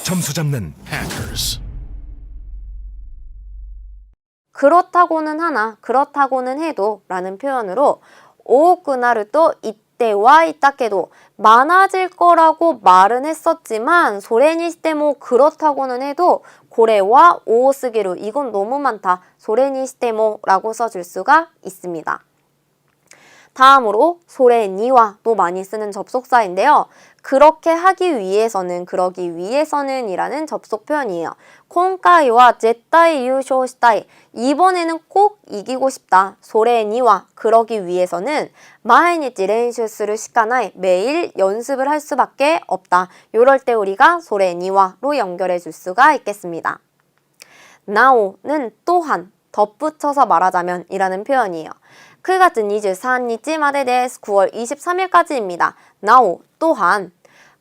점수 잡는 hackers. 그렇다고는 하나, 그렇다고는 해도 라는 표현으로 오오쿠나르도 이때와 이따케도 많아질 거라고 말은 했었지만 소레니시테모 그렇다고는 해도 고래와 오오스기루 이건 너무 많다. 소레니시테모라고 써줄 수가 있습니다. 다음으로 소레니와도 많이 쓰는 접속사인데요. 그렇게 하기 위해서는, 그러기 위해서는 이라는 접속 표현이에요. 콘카이와 제타이 유쇼시타이 이번에는 꼭 이기고 싶다. 소레니와 그러기 위해서는 마이니치 렌슈스를 시카나이 매일 연습을 할 수밖에 없다. 요럴 때 우리가 소레니와로 연결해 줄 수가 있겠습니다. 나오는 또한 덧붙여서 말하자면 이라는 표현이에요. 9월 23日までです 9월 23일까지입니다. 나오 또한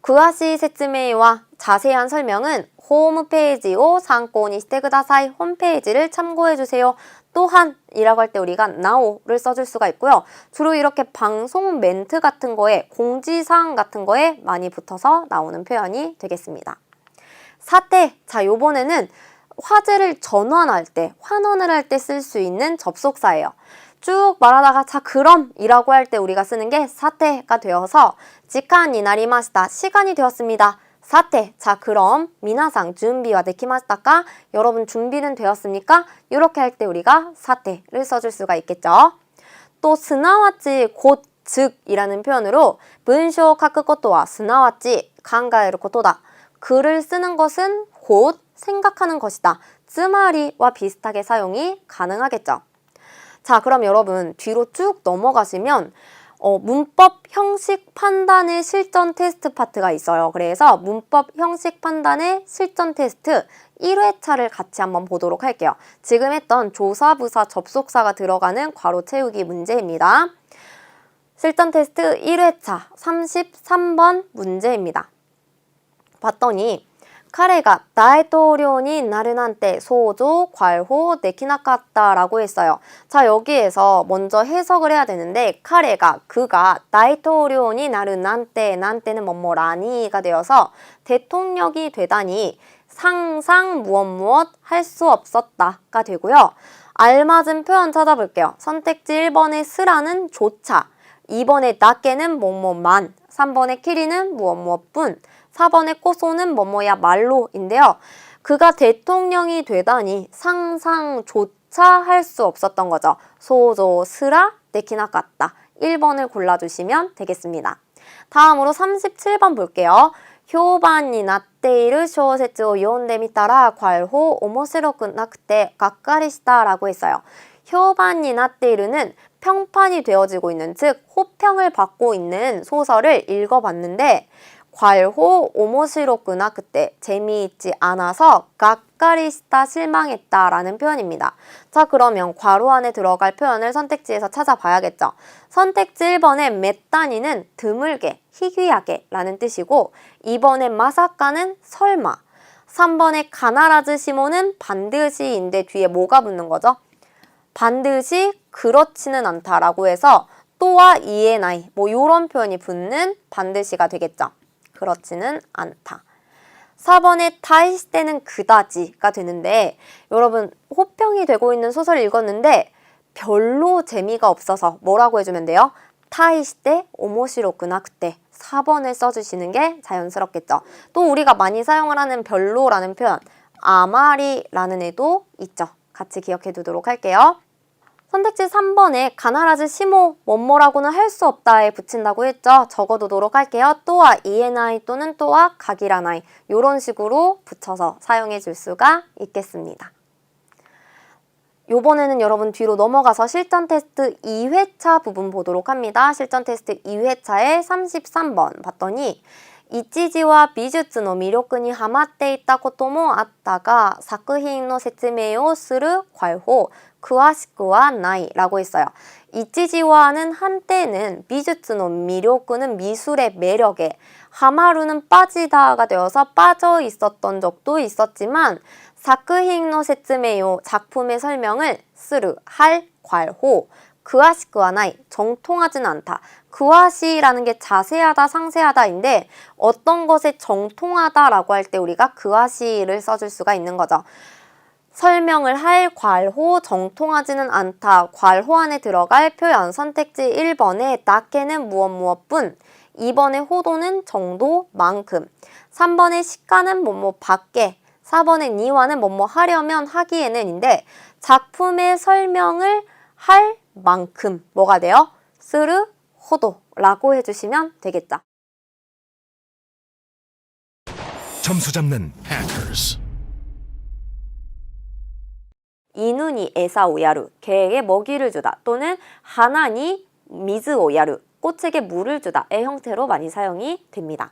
詳しい説明は 자세한 설명은 홈페이지を参考にしてください. 홈페이지를 참고해주세요. 또한 이라고 할 때 우리가 나오를 써줄 수가 있고요. 주로 이렇게 방송 멘트 같은 거에 공지사항 같은 거에 많이 붙어서 나오는 표현이 되겠습니다. 사태, 자 요번에는 화제를 전환할 때, 환원을 할 때 쓸 수 있는 접속사예요. 쭉 말하다가 자 그럼 이라고 할 때 우리가 쓰는 게 사테가 되어서 지간이 나리마시다 시간이 되었습니다. 사테 자 그럼 미나상 준비와 데키마시다까 여러분 준비는 되었습니까? 이렇게 할 때 우리가 사테를 써줄 수가 있겠죠. 또 스나와치 곧 즉이라는 표현으로 문쇼 카크 것도와 스나와치 간가에르 것도다. 글을 쓰는 것은 곧 생각하는 것이다. 쯔마리와 비슷하게 사용이 가능하겠죠. 자, 그럼 여러분 뒤로 쭉 넘어가시면 문법 형식 판단의 실전 테스트 파트가 있어요. 그래서 문법 형식 판단의 실전 테스트 1회차를 같이 한번 보도록 할게요. 지금 했던 조사부사 접속사가 들어가는 괄호 채우기 문제입니다. 실전 테스트 1회차 33번 문제입니다. 봤더니 彼が大統領になるなんて想像 괄호 できなかった라고 했어요. 자 여기에서 먼저 해석을 해야 되는데 彼が 그가 大統領になるなんて 난때는 뭐뭐라니가 되어서 대통령이 되다니 상상 무엇 할 수 없었다가 되고요. 알맞은 표현 찾아볼게요. 선택지 1번의 스라는 조차 2번의 나게는 뭐뭐만 3번의 키리는 무엇뿐 4번의 꼬소는 뭐뭐야 말로인데요. 그가 대통령이 되다니 상상조차 할 수 없었던 거죠. 소조 스라 데키나갔다. 1번을 골라주시면 되겠습니다. 다음으로 37번 볼게요. 효반이 나테이르 쇼세츠오 요온데미따라 괄호 오모시로쿠 나쿠테 가까리시다라고 했어요. 효반이 나테이르는 평판이 되어지고 있는 즉 호평을 받고 있는 소설을 읽어봤는데 괄호 오모시로구나 그때 재미있지 않아서 가까리시다 실망했다라는 표현입니다. 자 그러면 괄호 안에 들어갈 표현을 선택지에서 찾아봐야겠죠. 선택지 1번의 메따니는 드물게, 희귀하게 라는 뜻이고 2번의 마사카는 설마 3번의 가나라즈 시모는 반드시인데 뒤에 뭐가 붙는 거죠? 반드시 그렇지는 않다라고 해서 또와 이에나이 뭐 이런 표현이 붙는 반드시가 되겠죠. 그렇지는 않다. 4번의 타이시때는 그다지가 되는데 여러분 호평이 되고 있는 소설을 읽었는데 별로 재미가 없어서 뭐라고 해주면 돼요? 타이시때 오모시로구나 그때 4번을 써주시는 게 자연스럽겠죠. 또 우리가 많이 사용을 하는 별로라는 표현 아마리라는 애도 있죠. 같이 기억해 두도록 할게요. 선택지 3번에 가나라즈 시모 뭐뭐라고는 할 수 없다에 붙인다고 했죠. 적어두도록 할게요. 또와 이에나이 또는 또와 가기라나이 이런 식으로 붙여서 사용해 줄 수가 있겠습니다. 요번에는 여러분 뒤로 넘어가서 실전 테스트 2회차 부분 보도록 합니다. 실전 테스트 2회차의 33번 봤더니 이치지와 미주츠의 매력에 ハマっていたこともあったが作品の説明をする 괄호 詳しくはない라고 했어요. 이치지와는 한때는 미주츠의 매력은 미술의 매력에 하마루는 빠지다가 되어서 빠져 있었던 적도 있었지만 사쿠힌의 説明요 작품의 설명을 쓰르 할 괄호 그와시쿠와 나이, 정통하지는 않다. 그와시라는 게 자세하다, 상세하다인데 어떤 것에 정통하다라고 할 때 우리가 그와시를 써줄 수가 있는 거죠. 설명을 할 괄호, 정통하지는 않다. 괄호 안에 들어갈 표현 선택지 1번에 다케는 무엇 무엇뿐, 2번의 호도는 정도, 만큼, 3번의 시가는 뭐뭐 밖에, 4번의 니와는 뭐뭐 하려면, 하기에는인데 작품의 설명을 할 만큼 뭐가 돼요? 쓰르 호도라고 해주시면 되겠죠. 점수 잡는 hackers. 이누니 에사 오야루, 개에게 먹이를 주다 또는 하나니 미즈 오야루, 꽃에게 물을 주다의 형태로 많이 사용이 됩니다.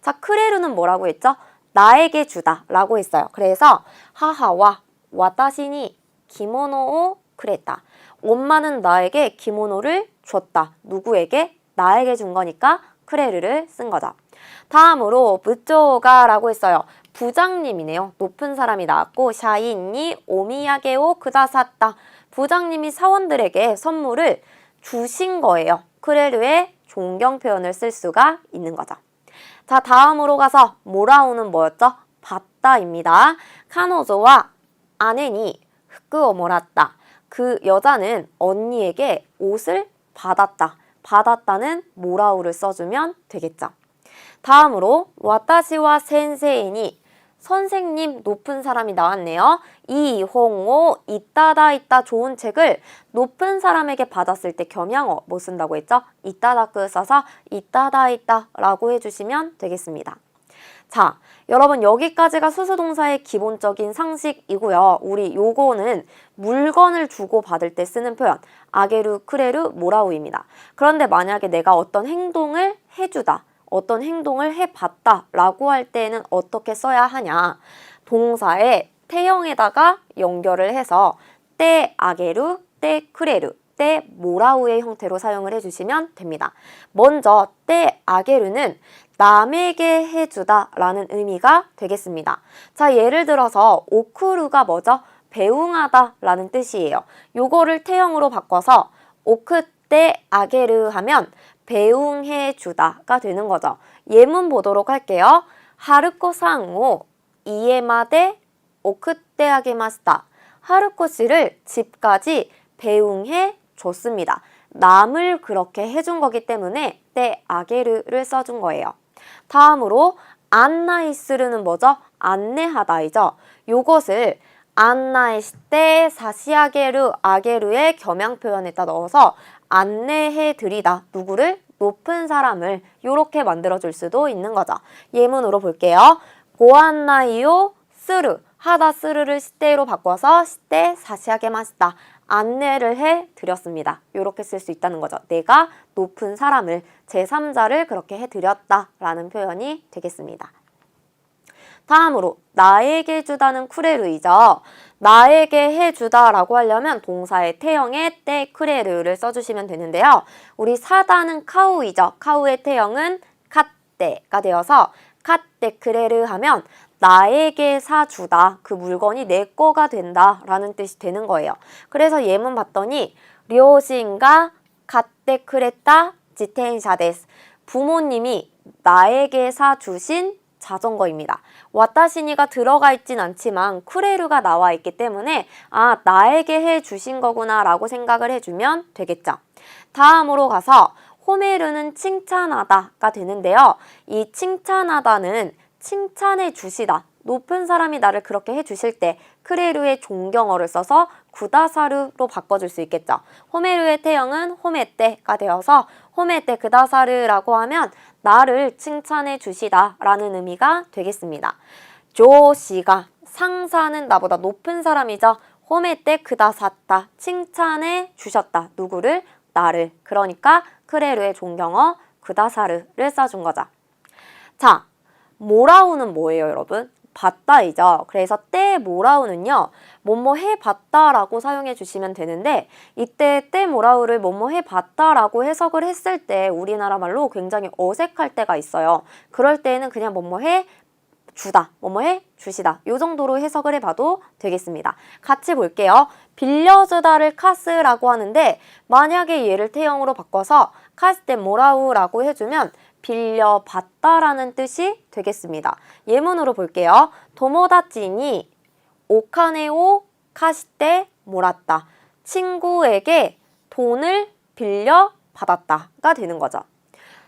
자, 크레루는 뭐라고 했죠? 나에게 주다 라고 했어요. 그래서 하하와 와타시니 기모노 크레타, 엄마는 나에게 기모노를 줬다. 누구에게? 나에게 준 거니까 크레르를 쓴 거죠. 다음으로 부조가라고 했어요. 부장님이네요. 높은 사람이 나왔고 샤인이 오미야게오 쿠다샀다. 부장님이 사원들에게 선물을 주신 거예요. 크레르의 존경 표현을 쓸 수가 있는 거죠. 자, 다음으로 가서 모라오는 뭐였죠? 받다입니다. 카노조와 아내니 후쿠오 모랐다. 그 여자는 언니에게 옷을 받았다. 받았다는 모라오를 써주면 되겠죠. 다음으로 와타시와 센세이니, 선생님, 높은 사람이 나왔네요. 이홍오 이따다 좋은 책을 높은 사람에게 받았을 때 겸양어 뭐 쓴다고 했죠? 이따다크 써서 이따다 라고 해주시면 되겠습니다. 자, 여러분 여기까지가 수수동사의 기본적인 상식이고요. 우리 요거는 물건을 주고 받을 때 쓰는 표현 아게루, 크레루, 모라우입니다. 그런데 만약에 내가 어떤 행동을 해주다, 어떤 행동을 해봤다 라고 할 때는 어떻게 써야 하냐. 동사의 태형에다가 연결을 해서 때 아게루, 때 크레루, 때 모라우의 형태로 사용을 해주시면 됩니다. 먼저 때 아게루는 남에게 해주다 라는 의미가 되겠습니다. 자, 예를 들어서 오쿠루가 뭐죠? 배웅하다 라는 뜻이에요. 요거를 태형으로 바꿔서 오크 때 아게르 하면 배웅해 주다가 되는 거죠. 예문 보도록 할게요. 하루코 상오 이에마데 오크때 아게마시다. 하루코 씨를 집까지 배웅해 줬습니다. 남을 그렇게 해준 거기 때문에 때 아게르를 써준 거예요. 다음으로 안나이스르는 뭐죠? 안내하다이죠. 요것을 안나이시때 사시아게르 아게르의 겸양 표현에다 넣어서 안내해 드리다. 누구를? 높은 사람을 이렇게 만들어줄 수도 있는 거죠. 예문으로 볼게요. 고안나이요 쓰르 하다 쓰르를 시대로 바꿔서 시대 사시하게 마시다. 안내를 해 드렸습니다. 이렇게 쓸 수 있다는 거죠. 내가 높은 사람을 제3자를 그렇게 해 드렸다 라는 표현이 되겠습니다. 다음으로 나에게 주다는 쿠레르이죠. 나에게 해주다 라고 하려면 동사의 태형에 때 크레르를 써주시면 되는데요. 우리 사다는 카우이죠. 카우의 태형은 카떼가 되어서 카떼 크레르 하면 나에게 사주다. 그 물건이 내 거가 된다 라는 뜻이 되는 거예요. 그래서 예문 봤더니 료신가 카떼 크레타 지텐샤 데스. 부모님이 나에게 사주신 자전거입니다. 와타시니가 들어가 있진 않지만 쿠레루가 나와 있기 때문에 아, 나에게 해주신 거구나 라고 생각을 해주면 되겠죠. 다음으로 가서 호메르는 칭찬하다가 되는데요. 이 칭찬하다는 칭찬해 주시다. 높은 사람이 나를 그렇게 해주실 때 크레루의 존경어를 써서 구다사르로 바꿔줄 수 있겠죠. 호메르의 태형은 호메떼가 되어서 호메떼 그다사르라고 하면 나를 칭찬해 주시다 라는 의미가 되겠습니다. 조씨가 상사는 나보다 높은 사람이죠. 호메떼 그다사타 칭찬해 주셨다. 누구를? 나를. 그러니까 크레루의 존경어 그다사르를 써준 거죠. 자, 모라우는 뭐예요, 여러분? 봤다이죠. 그래서 때 모라우는요, 뭐뭐 해봤다라고 사용해 주시면 되는데 이때 때 모라우를 뭐뭐 해봤다라고 해석을 했을 때 우리나라 말로 굉장히 어색할 때가 있어요. 그럴 때는 그냥 뭐뭐 해 주다, 뭐뭐해 주시다. 요 정도로 해석을 해봐도 되겠습니다. 같이 볼게요. 빌려주다를 카스라고 하는데 만약에 얘를 태형으로 바꿔서 카스테 모라우라고 해주면 빌려받다라는 뜻이 되겠습니다. 예문으로 볼게요. 도모다치니 오카네오 카시테 모랐다. 친구에게 돈을 빌려받았다가 되는 거죠.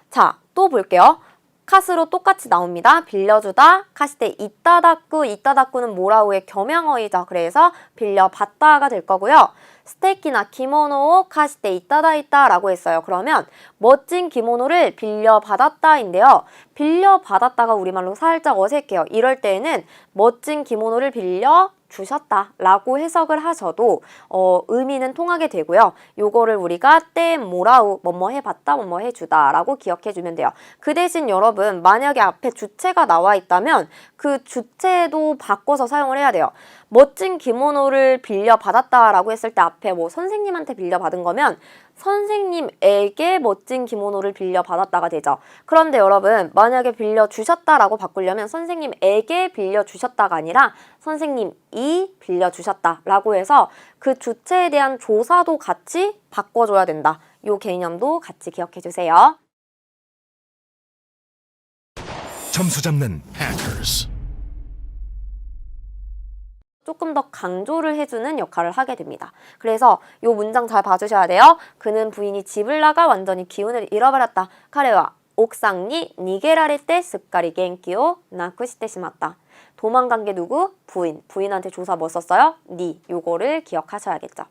자, 또 볼게요. 카스로 똑같이 나옵니다. 빌려주다, 카시테 이따다꾸는 모라우의 겸양어이죠. 그래서 빌려받다가 될 거고요. 스테키나 기모노 카시테 이따다이따라고 했어요. 그러면 멋진 기모노를 빌려받았다인데요. 빌려받았다가 우리말로 살짝 어색해요. 이럴 때에는 멋진 기모노를 빌려 주셨다 라고 해석을 하셔도 의미는 통하게 되고요. 요거를 우리가 때 모라우 뭐뭐 해봤다 뭐뭐 해주다 라고 기억해 주면 돼요. 그 대신 여러분 만약에 앞에 주체가 나와 있다면 그 주체도 바꿔서 사용을 해야 돼요. 멋진 기모노를 빌려받았다 라고 했을 때 앞에 뭐 선생님한테 빌려받은 거면 선생님에게 멋진 기모노를 빌려받았다가 되죠. 그런데 여러분 만약에 빌려주셨다라고 바꾸려면 선생님에게 빌려주셨다가 아니라 선생님이 빌려주셨다라고 해서 그 주체에 대한 조사도 같이 바꿔줘야 된다. 요 개념도 같이 기억해 주세요. 점수 잡는 hackers. 조금 더 강조를 해주는 역할을 하게 됩니다. 그래서 이 문장 잘 봐주셔야 돼요. 그는 부인이 집을 나가 완전히 기운을 잃어버렸다. 카레와 옥상니 니게라레떼 습가리 겐키오 나쿠시테 시마다. 도망간 게 누구? 부인. 부인한테 조사 뭐 썼어요? 니. 요거를 기억하셔야겠죠.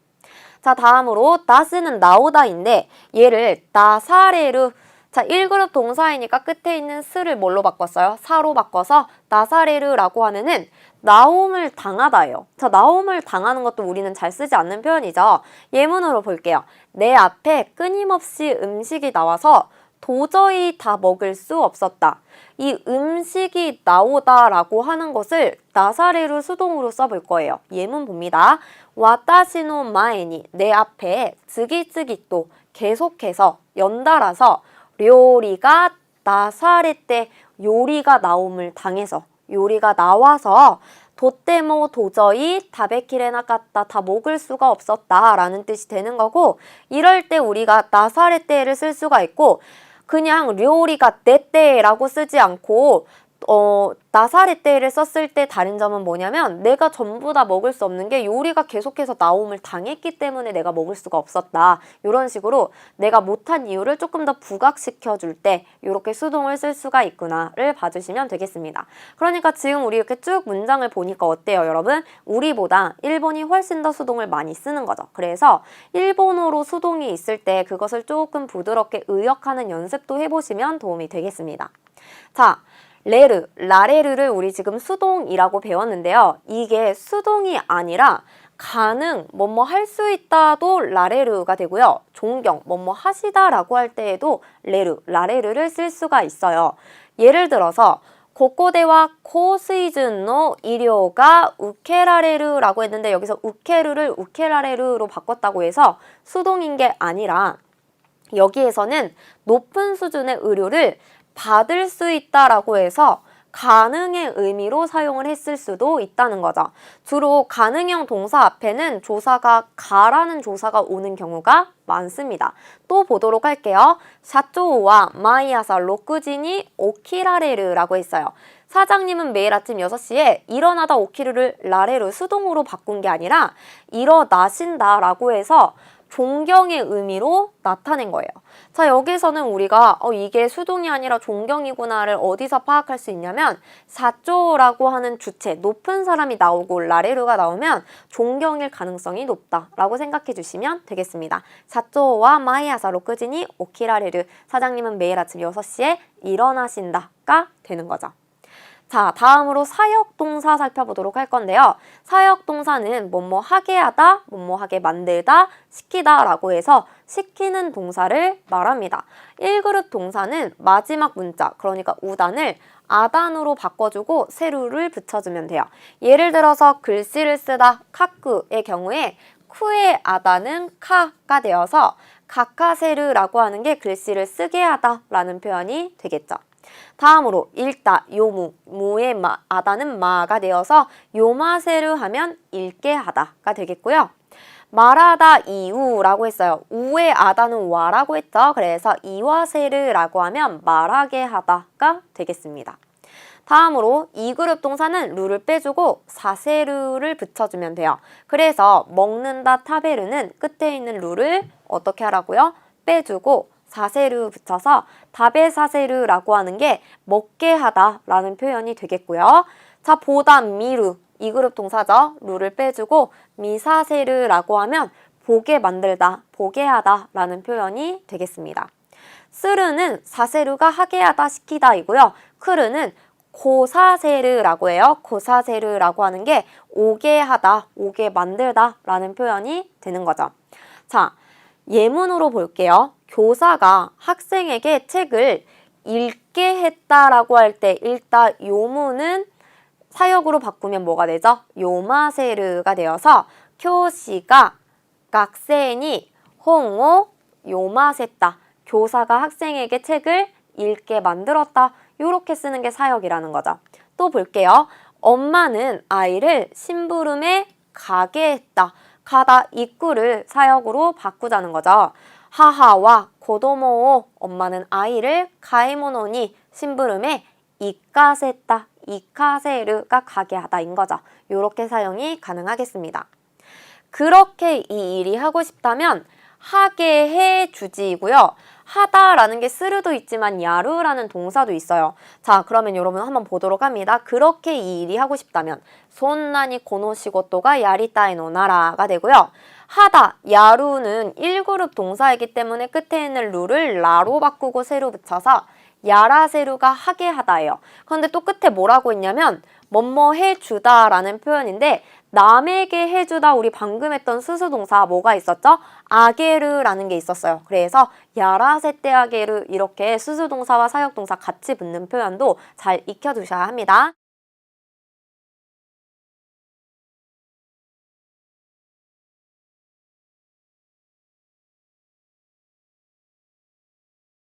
자, 다음으로 다스는 나오다인데 얘를 나사레르. 자, 1그룹 동사이니까 끝에 있는 스를 뭘로 바꿨어요? 사로 바꿔서 나사레르라고 하면은 나옴을 당하다예요. 자, 나옴을 당하는 것도 우리는 잘 쓰지 않는 표현이죠. 예문으로 볼게요. 내 앞에 끊임없이 음식이 나와서 도저히 다 먹을 수 없었다. 이 음식이 나오다라고 하는 것을 나사레르 수동으로 써볼 거예요. 예문 봅니다. 와타시노 마에니 내 앞에 즈기즈기 또 계속해서 연달아서 료리가 나사레떼 요리가 나옴을 당해서 요리가 나와서 도떼모 도저히 다베키레나 깠다 다 먹을 수가 없었다 라는 뜻이 되는 거고 이럴 때 우리가 나사레떼를 쓸 수가 있고 그냥 료리가 떼떼라고 쓰지 않고 나사레떼를 썼을 때 다른 점은 뭐냐면 내가 전부 다 먹을 수 없는 게 요리가 계속해서 나옴을 당했기 때문에 내가 먹을 수가 없었다. 이런 식으로 내가 못한 이유를 조금 더 부각시켜줄 때 이렇게 수동을 쓸 수가 있구나를 봐주시면 되겠습니다. 그러니까 지금 우리 이렇게 쭉 문장을 보니까 어때요, 여러분? 우리보다 일본이 훨씬 더 수동을 많이 쓰는 거죠. 그래서 일본어로 수동이 있을 때 그것을 조금 부드럽게 의역하는 연습도 해보시면 도움이 되겠습니다. 자, 레르, 라레르를 우리 지금 수동이라고 배웠는데요. 이게 수동이 아니라 가능, 뭐뭐 할 수 있다도 라레르가 되고요. 존경, 뭐뭐 하시다라고 할 때에도 레르, 라레르를 쓸 수가 있어요. 예를 들어서 고코대와 코스이즌노 이료가 우케라레르라고 했는데 여기서 우케르를 우케라레르로 바꿨다고 해서 수동인 게 아니라 여기에서는 높은 수준의 의료를 받을 수 있다라고 해서 가능의 의미로 사용을 했을 수도 있다는 거죠. 주로 가능형 동사 앞에는 조사가 가라는 조사가 오는 경우가 많습니다. 또 보도록 할게요. 샤초와 마이아사 로쿠지니 오키라레르라고 했어요. 사장님은 매일 아침 6시에 일어나다 오키르를 라레르 수동으로 바꾼 게 아니라 일어나신다라고 해서 존경의 의미로 나타낸 거예요. 자, 여기서는 우리가 이게 수동이 아니라 존경이구나를 어디서 파악할 수 있냐면 사조라고 하는 주체, 높은 사람이 나오고 라레르가 나오면 존경일 가능성이 높다라고 생각해 주시면 되겠습니다. 사조와 마이아사 로크지니 오키라레르 사장님은 매일 아침 6시에 일어나신다가 되는 거죠. 자, 다음으로 사역동사 살펴보도록 할 건데요. 사역동사는 뭐뭐 하게 하다, 뭐뭐 하게 만들다, 시키다 라고 해서 시키는 동사를 말합니다. 1그룹 동사는 마지막 문자, 그러니까 우단을 아단으로 바꿔주고 세루를 붙여주면 돼요. 예를 들어서 글씨를 쓰다, 카쿠의 경우에 쿠의 아단은 카가 되어서 가카세르라고 하는 게 글씨를 쓰게 하다 라는 표현이 되겠죠. 다음으로 읽다, 요무, 무의 아다는 마가 되어서 요마세르 하면 읽게 하다가 되겠고요. 말하다 이우라고 했어요. 우의 아다는 와라고 했죠. 그래서 이와세르라고 하면 말하게 하다가 되겠습니다. 다음으로 이 그룹 동사는 루를 빼주고 사세르를 붙여주면 돼요. 그래서 먹는다 타베르는 끝에 있는 루를 어떻게 하라고요? 빼주고 사세르 붙여서 다베사세르라고 하는 게 먹게 하다 라는 표현이 되겠고요. 자, 보다 미루 이 그룹 동사죠. 루를 빼주고 미사세르라고 하면 보게 만들다, 보게 하다 라는 표현이 되겠습니다. 스르는 사세르가 하게 하다, 시키다 이고요. 크르는 고사세르라고 해요. 고사세르라고 하는 게 오게 하다, 오게 만들다 라는 표현이 되는 거죠. 자, 예문으로 볼게요. 교사가 학생에게 책을 읽게 했다라고 할 때 읽다 요무는 사역으로 바꾸면 뭐가 되죠? 요마세르가 되어서 교시가 학생이 홍오 요마셌다. 교사가 학생에게 책을 읽게 만들었다. 이렇게 쓰는 게 사역이라는 거죠. 또 볼게요. 엄마는 아이를 심부름에 가게 했다. 가다 입구를 사역으로 바꾸자는 거죠. 하하와 고도모오 엄마는 아이를 가에모노니 심부름에 이카세다. 이카세르가 가게 하다인 거죠. 이렇게 사용이 가능하겠습니다. 그렇게 이 일이 하고 싶다면 하게 해주지이고요. 하다라는 게 스르도 있지만 야루라는 동사도 있어요. 자, 그러면 여러분 한번 보도록 합니다. 그렇게 이 일이 하고 싶다면 손나니 고노시고토가 야리타이노 나라가 되고요. 하다, 야루는 1그룹 동사이기 때문에 끝에 있는 루를 라로 바꾸고 세로 붙여서 야라세루가 하게 하다예요. 그런데 또 끝에 뭐라고 했냐면 뭐뭐 해주다 라는 표현인데 남에게 해주다 우리 방금 했던 수수동사 뭐가 있었죠? 아게르라는 게 있었어요. 그래서 야라세떼 아게르 이렇게 수수동사와 사역동사 같이 붙는 표현도 잘 익혀두셔야 합니다.